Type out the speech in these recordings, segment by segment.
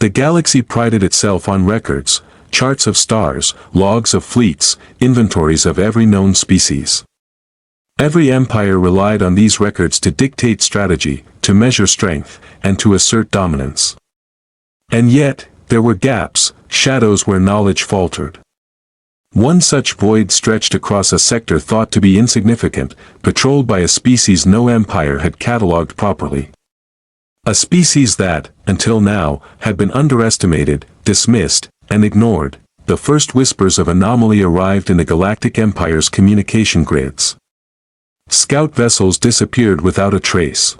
The galaxy prided itself on records, charts of stars, logs of fleets, inventories of every known species. Every empire relied on these records to dictate strategy, to measure strength, and to assert dominance. And yet, there were gaps, shadows where knowledge faltered. One such void stretched across a sector thought to be insignificant, patrolled by a species no empire had catalogued properly. A species that, until now, had been underestimated, dismissed, and ignored. The first whispers of anomaly arrived in the Galactic Empire's communication grids. Scout vessels disappeared without a trace.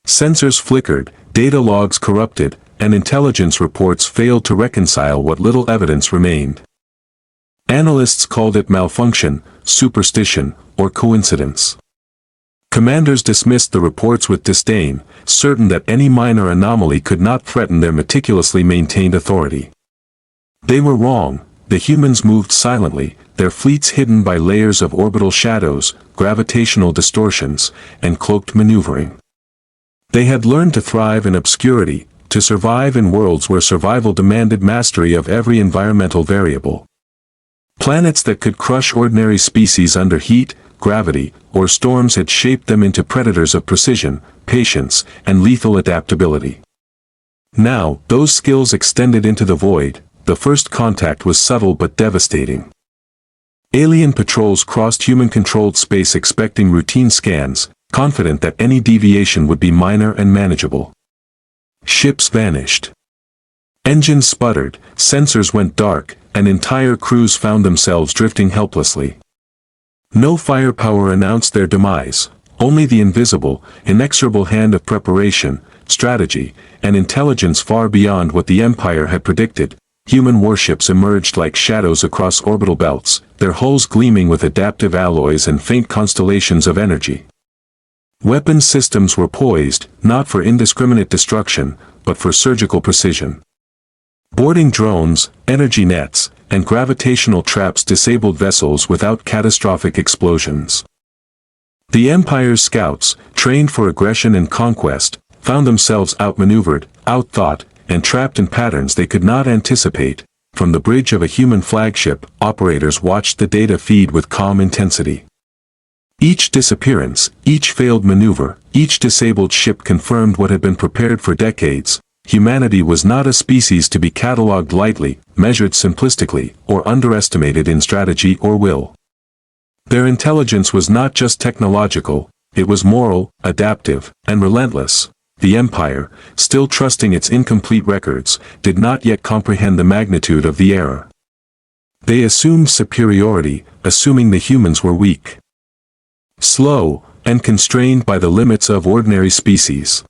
Sensors flickered, data logs corrupted, and intelligence reports failed to reconcile what little evidence remained. Analysts called it malfunction, superstition, or coincidence. Commanders dismissed the reports with disdain, certain that any minor anomaly could not threaten their meticulously maintained authority. They were wrong. The humans moved silently, their fleets hidden by layers of orbital shadows, gravitational distortions, and cloaked maneuvering. They had learned to thrive in obscurity, to survive in worlds where survival demanded mastery of every environmental variable. Planets that could crush ordinary species under heat, gravity, or storms had shaped them into predators of precision, patience, and lethal adaptability. Now, those skills extended into the void. The first contact was subtle but devastating. Alien patrols crossed human-controlled space expecting routine scans, confident that any deviation would be minor and manageable. Ships vanished. Engines sputtered, sensors went dark, and entire crews found themselves drifting helplessly. No firepower announced their demise, only the invisible, inexorable hand of preparation, strategy, and intelligence far beyond what the Empire had predicted. Human warships emerged like shadows across orbital belts, their hulls gleaming with adaptive alloys and faint constellations of energy. Weapons systems were poised, not for indiscriminate destruction, but for surgical precision. Boarding drones, energy nets, and gravitational traps disabled vessels without catastrophic explosions. The Empire's scouts, trained for aggression and conquest, found themselves outmaneuvered, outthought, and trapped in patterns they could not anticipate. From the bridge of a human flagship, operators watched the data feed with calm intensity. Each disappearance, each failed maneuver, each disabled ship confirmed what had been prepared for decades. Humanity was not a species to be catalogued lightly, measured simplistically, or underestimated in strategy or will. Their intelligence was not just technological, it was moral, adaptive, and relentless. The Empire, still trusting its incomplete records, did not yet comprehend the magnitude of the error. They assumed superiority, assuming the humans were weak, slow, and constrained by the limits of ordinary species.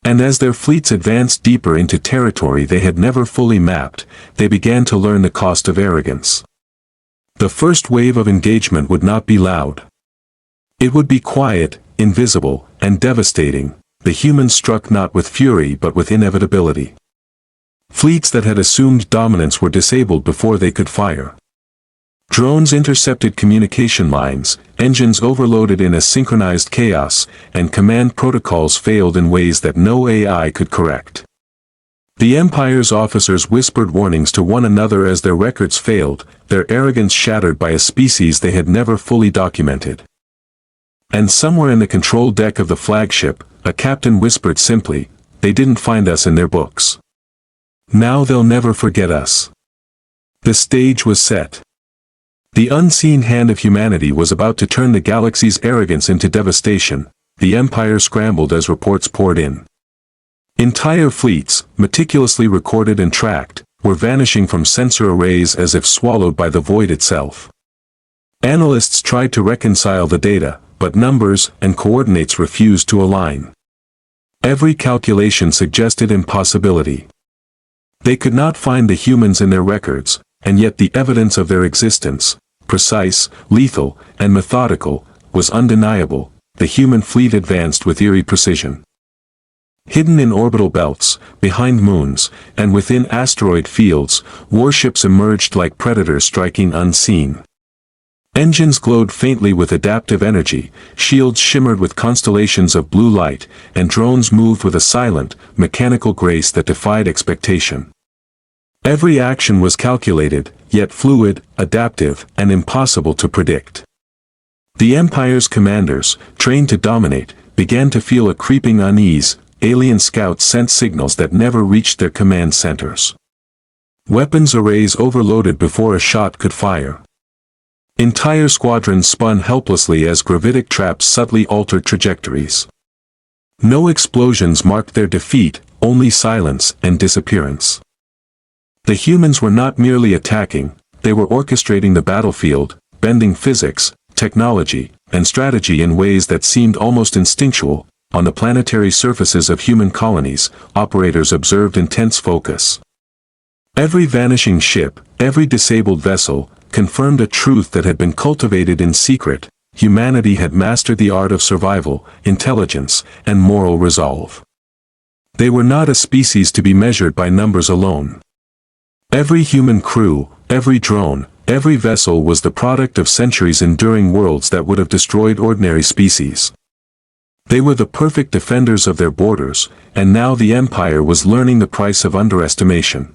And as their fleets advanced deeper into territory they had never fully mapped, they began to learn the cost of arrogance. The first wave of engagement would not be loud. It would be quiet, invisible, and devastating. The humans struck not with fury but with inevitability. Fleets that had assumed dominance were disabled before they could fire. Drones intercepted communication lines, engines overloaded in a synchronized chaos, and command protocols failed in ways that no AI could correct. The Empire's officers whispered warnings to one another as their records failed, their arrogance shattered by a species they had never fully documented. And somewhere in the control deck of the flagship, a captain whispered simply, "They didn't find us in their books. Now they'll never forget us." The stage was set. The unseen hand of humanity was about to turn the galaxy's arrogance into devastation. The Empire scrambled as reports poured in. Entire fleets, meticulously recorded and tracked, were vanishing from sensor arrays as if swallowed by the void itself. Analysts tried to reconcile the data, but numbers and coordinates refused to align. Every calculation suggested impossibility. They could not find the humans in their records, and yet the evidence of their existence, precise, lethal, and methodical, was undeniable. The human fleet advanced with eerie precision. Hidden in orbital belts, behind moons, and within asteroid fields, warships emerged like predators striking unseen. Engines glowed faintly with adaptive energy, shields shimmered with constellations of blue light, and drones moved with a silent, mechanical grace that defied expectation. Every action was calculated, yet fluid, adaptive, and impossible to predict. The Empire's commanders, trained to dominate, began to feel a creeping unease. Alien scouts sent signals that never reached their command centers. Weapons arrays overloaded before a shot could fire. Entire squadrons spun helplessly as gravitic traps subtly altered trajectories. No explosions marked their defeat, only silence and disappearance. The humans were not merely attacking, they were orchestrating the battlefield, bending physics, technology, and strategy in ways that seemed almost instinctual. On the planetary surfaces of human colonies, operators observed intense focus. Every vanishing ship, every disabled vessel, confirmed a truth that had been cultivated in secret: humanity had mastered the art of survival, intelligence, and moral resolve. They were not a species to be measured by numbers alone. Every human crew, every drone, every vessel was the product of centuries enduring worlds that would have destroyed ordinary species. They were the perfect defenders of their borders, and now the Empire was learning the price of underestimation.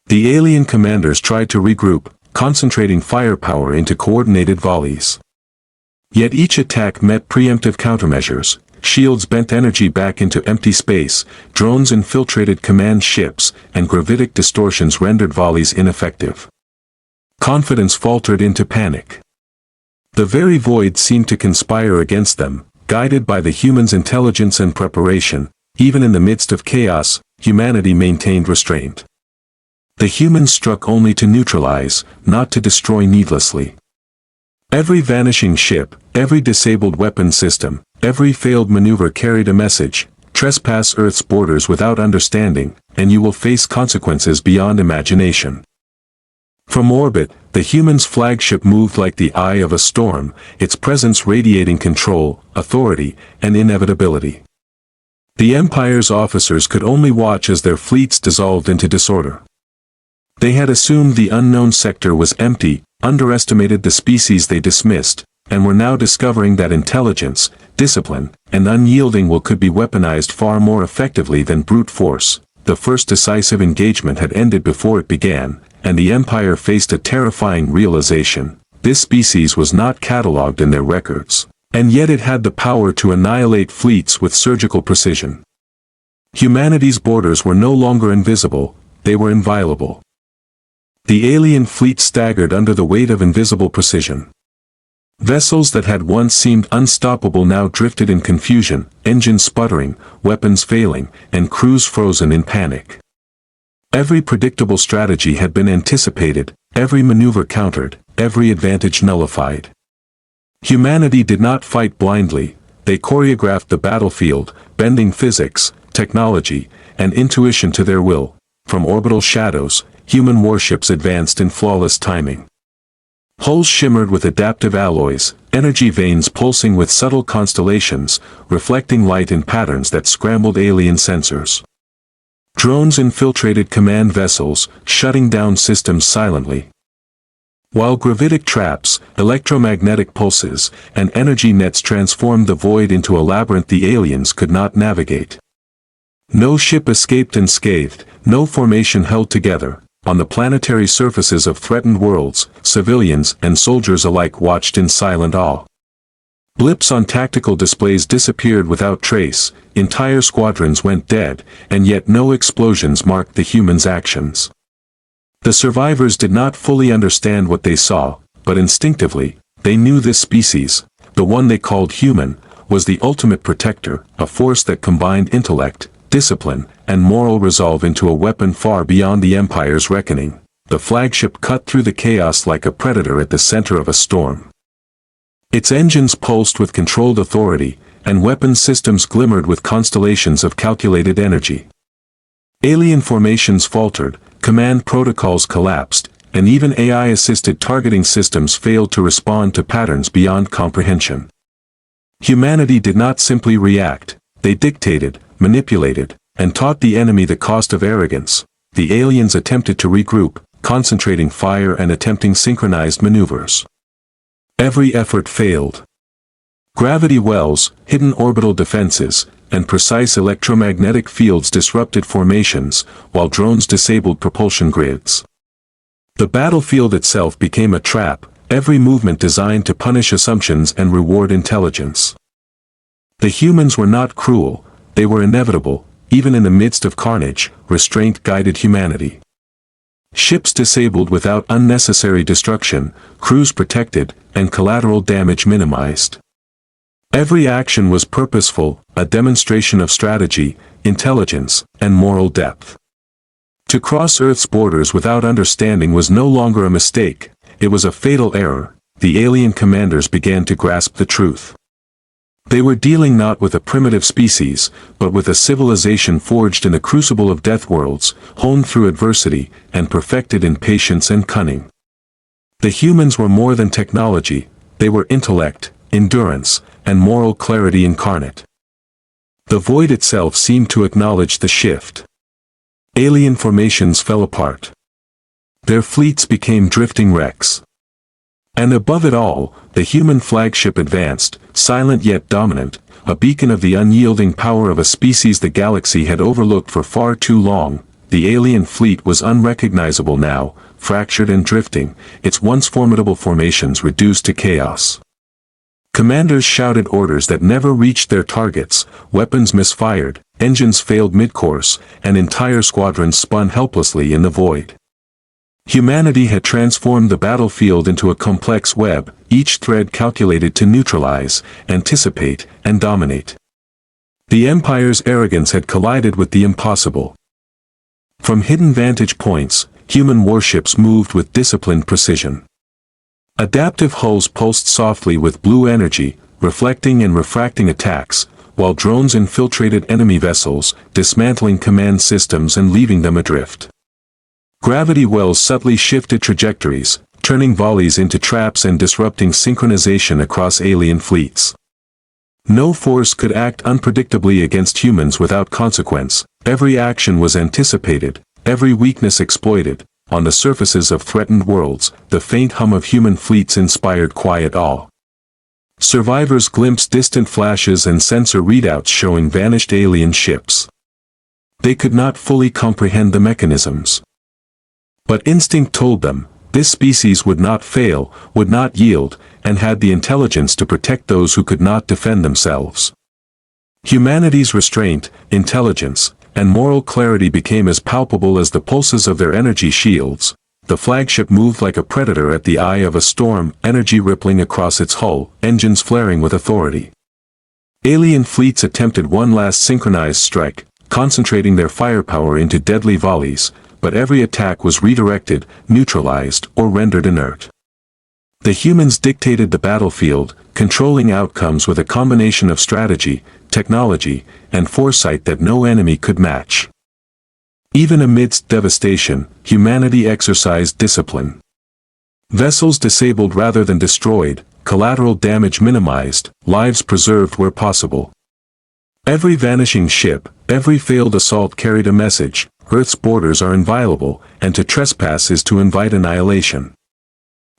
The alien commanders tried to regroup, concentrating firepower into coordinated volleys. Yet each attack met preemptive countermeasures. Shields bent energy back into empty space, drones infiltrated command ships, and gravitic distortions rendered volleys ineffective. Confidence faltered into panic. The very void seemed to conspire against them. Guided by the humans' intelligence and preparation, even in the midst of chaos, humanity maintained restraint. The humans struck only to neutralize, not to destroy needlessly. Every vanishing ship, every disabled weapon system, every failed maneuver carried a message: trespass Earth's borders without understanding, and you will face consequences beyond imagination. From orbit, the humans' flagship moved like the eye of a storm, its presence radiating control, authority, and inevitability. The Empire's officers could only watch as their fleets dissolved into disorder. They had assumed the unknown sector was empty, underestimated the species they dismissed, and were now discovering that intelligence, discipline, and unyielding will could be weaponized far more effectively than brute force. The first decisive engagement had ended before it began, and the Empire faced a terrifying realization: this species was not catalogued in their records, and yet it had the power to annihilate fleets with surgical precision. Humanity's borders were no longer invisible, they were inviolable. The alien fleet staggered under the weight of invisible precision. Vessels that had once seemed unstoppable now drifted in confusion, engines sputtering, weapons failing, and crews frozen in panic. Every predictable strategy had been anticipated, every maneuver countered, every advantage nullified. Humanity did not fight blindly, they choreographed the battlefield, bending physics, technology, and intuition to their will. From orbital shadows, human warships advanced in flawless timing. Hulls shimmered with adaptive alloys, energy veins pulsing with subtle constellations, reflecting light in patterns that scrambled alien sensors. Drones infiltrated command vessels, shutting down systems silently. While gravitic traps, electromagnetic pulses, and energy nets transformed the void into a labyrinth the aliens could not navigate. No ship escaped unscathed, no formation held together. On the planetary surfaces of threatened worlds, civilians and soldiers alike watched in silent awe. Blips on tactical displays disappeared without trace, entire squadrons went dead, and yet no explosions marked the humans' actions. The survivors did not fully understand what they saw, but instinctively, they knew this species, the one they called human, was the ultimate protector, a force that combined intellect, discipline, and moral resolve into a weapon far beyond the Empire's reckoning. The flagship cut through the chaos like a predator at the center of a storm. Its engines pulsed with controlled authority, and weapon systems glimmered with constellations of calculated energy. Alien formations faltered, command protocols collapsed, and even AI-assisted targeting systems failed to respond to patterns beyond comprehension. Humanity did not simply react, they dictated, manipulated, and taught the enemy the cost of arrogance. The aliens attempted to regroup, concentrating fire and attempting synchronized maneuvers. Every effort failed. Gravity wells, hidden orbital defenses, and precise electromagnetic fields disrupted formations, while drones disabled propulsion grids. The battlefield itself became a trap, every movement designed to punish assumptions and reward intelligence. The humans were not cruel, they were inevitable. Even in the midst of carnage, restraint guided humanity. Ships disabled without unnecessary destruction, crews protected, and collateral damage minimized. Every action was purposeful, a demonstration of strategy, intelligence, and moral depth. To cross Earth's borders without understanding was no longer a mistake, it was a fatal error. The alien commanders began to grasp the truth. They were dealing not with a primitive species, but with a civilization forged in the crucible of death worlds, honed through adversity, and perfected in patience and cunning. The humans were more than technology, they were intellect, endurance, and moral clarity incarnate. The void itself seemed to acknowledge the shift. Alien formations fell apart. Their fleets became drifting wrecks. And above it all, the human flagship advanced, silent yet dominant, a beacon of the unyielding power of a species the galaxy had overlooked for far too long. The alien fleet was unrecognizable now, fractured and drifting, its once formidable formations reduced to chaos. Commanders shouted orders that never reached their targets, weapons misfired, engines failed mid-course, and entire squadrons spun helplessly in the void. Humanity had transformed the battlefield into a complex web, each thread calculated to neutralize, anticipate, and dominate. The Empire's arrogance had collided with the impossible. From hidden vantage points, human warships moved with disciplined precision. Adaptive hulls pulsed softly with blue energy, reflecting and refracting attacks, while drones infiltrated enemy vessels, dismantling command systems and leaving them adrift. Gravity wells subtly shifted trajectories, turning volleys into traps and disrupting synchronization across alien fleets. No force could act unpredictably against humans without consequence. Every action was anticipated, every weakness exploited. On the surfaces of threatened worlds, the faint hum of human fleets inspired quiet awe. Survivors glimpsed distant flashes and sensor readouts showing vanished alien ships. They could not fully comprehend the mechanisms. But instinct told them, this species would not fail, would not yield, and had the intelligence to protect those who could not defend themselves. Humanity's restraint, intelligence, and moral clarity became as palpable as the pulses of their energy shields. The flagship moved like a predator at the eye of a storm, energy rippling across its hull, engines flaring with authority. Alien fleets attempted one last synchronized strike, concentrating their firepower into deadly volleys, but every attack was redirected, neutralized, or rendered inert. The humans dictated the battlefield, controlling outcomes with a combination of strategy, technology, and foresight that no enemy could match. Even amidst devastation, humanity exercised discipline. Vessels disabled rather than destroyed, collateral damage minimized, lives preserved where possible. Every vanishing ship, every failed assault carried a message: Earth's borders are inviolable, and to trespass is to invite annihilation.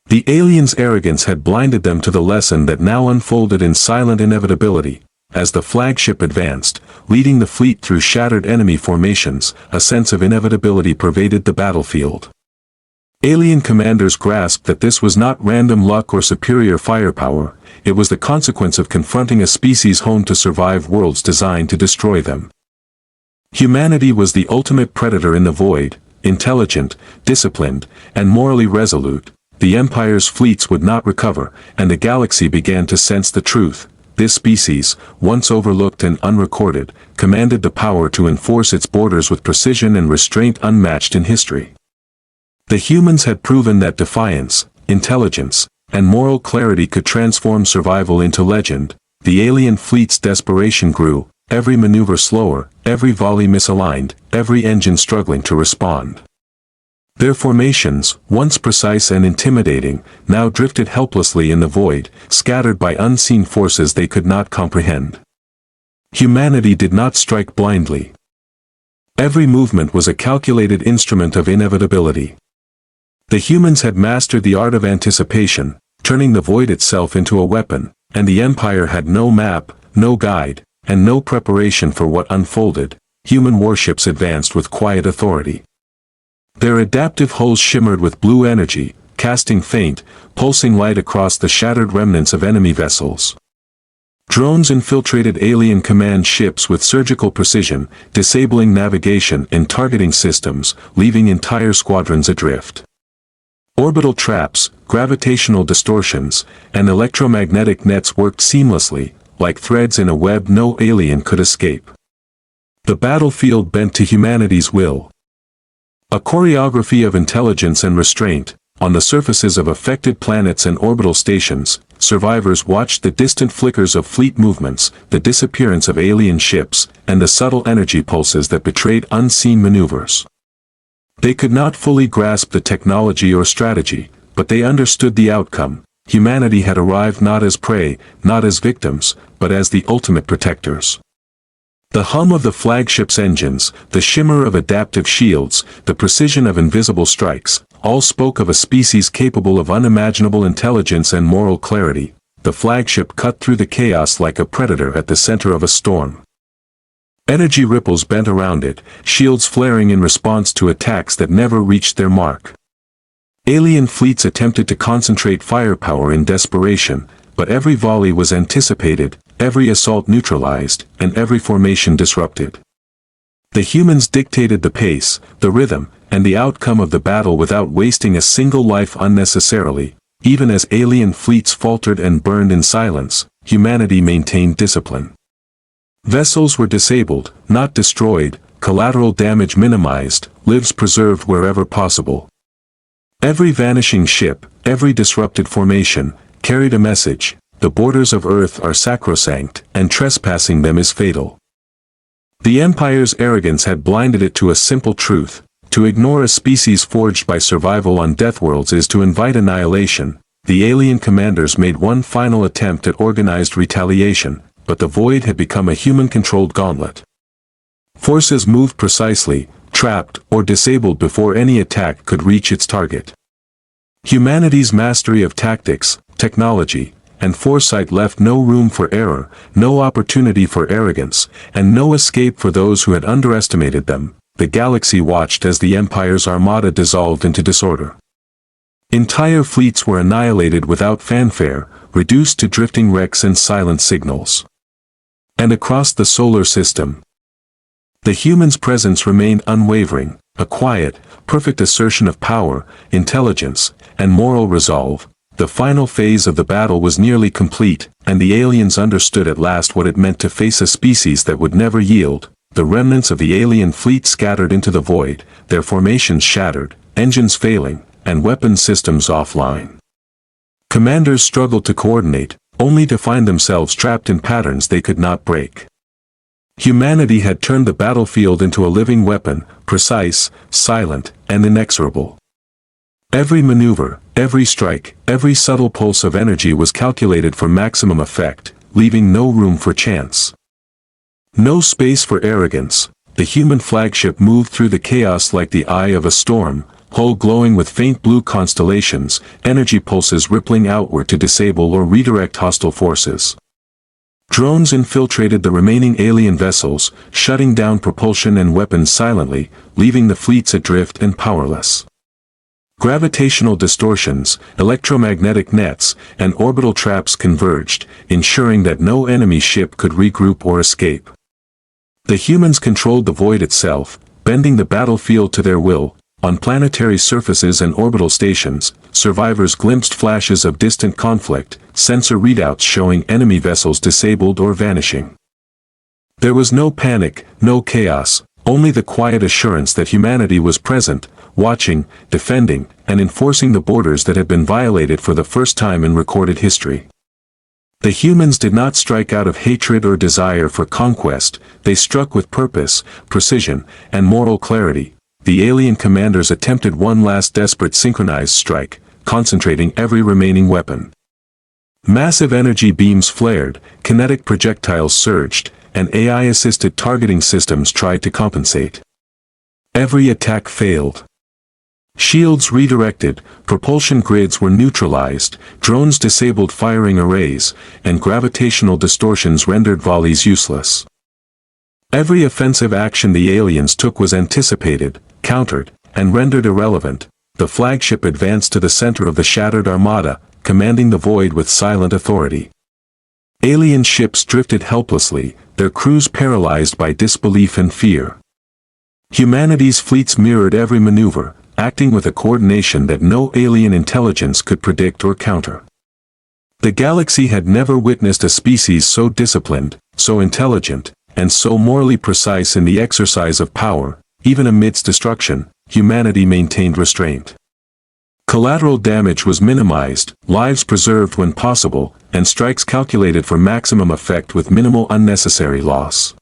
The aliens' arrogance had blinded them to the lesson that now unfolded in silent inevitability. As the flagship advanced, leading the fleet through shattered enemy formations, a sense of inevitability pervaded the battlefield. Alien commanders grasped that this was not random luck or superior firepower, it was the consequence of confronting a species honed to survive worlds designed to destroy them. Humanity was the ultimate predator in the void, intelligent, disciplined, and morally resolute. The Empire's fleets would not recover, and the galaxy began to sense the truth. This species, once overlooked and unrecorded, commanded the power to enforce its borders with precision and restraint unmatched in history. The humans had proven that defiance, intelligence, and moral clarity could transform survival into legend. The alien fleet's desperation grew, every maneuver slower, every volley misaligned, every engine struggling to respond. Their formations, once precise and intimidating, now drifted helplessly in the void, scattered by unseen forces they could not comprehend. Humanity did not strike blindly. Every movement was a calculated instrument of inevitability. The humans had mastered the art of anticipation, turning the void itself into a weapon, and the Empire had no map, no guide, and no preparation for what unfolded. Human warships advanced with quiet authority. Their adaptive hulls shimmered with blue energy, casting faint, pulsing light across the shattered remnants of enemy vessels. Drones infiltrated alien command ships with surgical precision, disabling navigation and targeting systems, leaving entire squadrons adrift. Orbital traps, gravitational distortions, and electromagnetic nets worked seamlessly, like threads in a web no alien could escape. The battlefield bent to humanity's will. A choreography of intelligence and restraint. On the surfaces of affected planets and orbital stations, survivors watched the distant flickers of fleet movements, the disappearance of alien ships, and the subtle energy pulses that betrayed unseen maneuvers. They could not fully grasp the technology or strategy, but they understood the outcome. Humanity had arrived not as prey, not as victims, but as the ultimate protectors. The hum of the flagship's engines, the shimmer of adaptive shields, the precision of invisible strikes, all spoke of a species capable of unimaginable intelligence and moral clarity. The flagship cut through the chaos like a predator at the center of a storm. Energy ripples bent around it, shields flaring in response to attacks that never reached their mark. Alien fleets attempted to concentrate firepower in desperation, but every volley was anticipated, every assault neutralized, and every formation disrupted. The humans dictated the pace, the rhythm, and the outcome of the battle without wasting a single life unnecessarily. Even as alien fleets faltered and burned in silence, humanity maintained discipline. Vessels were disabled, not destroyed, collateral damage minimized, lives preserved wherever possible. Every vanishing ship, every disrupted formation, carried a message: the borders of Earth are sacrosanct, and trespassing them is fatal. The Empire's arrogance had blinded it to a simple truth: to ignore a species forged by survival on deathworlds is to invite annihilation. The alien commanders made one final attempt at organized retaliation, but the void had become a human-controlled gauntlet. Forces moved precisely, trapped or disabled before any attack could reach its target. Humanity's mastery of tactics, technology, and foresight left no room for error, no opportunity for arrogance, and no escape for those who had underestimated them. The galaxy watched as the Empire's Armada dissolved into disorder. Entire fleets were annihilated without fanfare, reduced to drifting wrecks and silent signals. And across the solar system, the humans' presence remained unwavering, a quiet, perfect assertion of power, intelligence, and moral resolve. The final phase of the battle was nearly complete, and the aliens understood at last what it meant to face a species that would never yield. The remnants of the alien fleet scattered into the void, their formations shattered, engines failing, and weapon systems offline. Commanders struggled to coordinate, only to find themselves trapped in patterns they could not break. Humanity had turned the battlefield into a living weapon, precise, silent, and inexorable. Every maneuver, every strike, every subtle pulse of energy was calculated for maximum effect, leaving no room for chance. No space for arrogance. The human flagship moved through the chaos like the eye of a storm, hull glowing with faint blue constellations, energy pulses rippling outward to disable or redirect hostile forces. Drones infiltrated the remaining alien vessels, shutting down propulsion and weapons silently, leaving the fleets adrift and powerless. Gravitational distortions, electromagnetic nets, and orbital traps converged, ensuring that no enemy ship could regroup or escape. The humans controlled the void itself, bending the battlefield to their will. On planetary surfaces and orbital stations, survivors glimpsed flashes of distant conflict, sensor readouts showing enemy vessels disabled or vanishing. There was no panic, no chaos, only the quiet assurance that humanity was present, watching, defending, and enforcing the borders that had been violated for the first time in recorded history. The humans did not strike out of hatred or desire for conquest, they struck with purpose, precision, and moral clarity. The alien commanders attempted one last desperate synchronized strike, concentrating every remaining weapon. Massive energy beams flared, kinetic projectiles surged, and AI-assisted targeting systems tried to compensate. Every attack failed. Shields redirected, propulsion grids were neutralized, drones disabled firing arrays, and gravitational distortions rendered volleys useless. Every offensive action the aliens took was anticipated, countered, and rendered irrelevant. The flagship advanced to the center of the shattered Armada, commanding the void with silent authority. Alien ships drifted helplessly, their crews paralyzed by disbelief and fear. Humanity's fleets mirrored every maneuver, acting with a coordination that no alien intelligence could predict or counter. The galaxy had never witnessed a species so disciplined, so intelligent, and so morally precise in the exercise of power. Even amidst destruction, humanity maintained restraint. Collateral damage was minimized, lives preserved when possible, and strikes calculated for maximum effect with minimal unnecessary loss.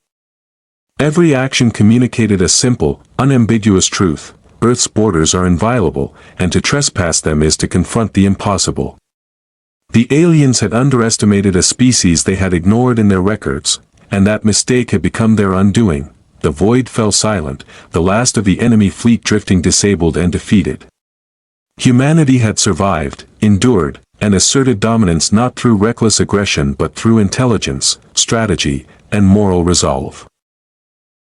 Every action communicated a simple, unambiguous truth: Earth's borders are inviolable, and to trespass them is to confront the impossible. The aliens had underestimated a species they had ignored in their records, and that mistake had become their undoing. The void fell silent, the last of the enemy fleet drifting disabled and defeated. Humanity had survived, endured, and asserted dominance not through reckless aggression but through intelligence, strategy, and moral resolve.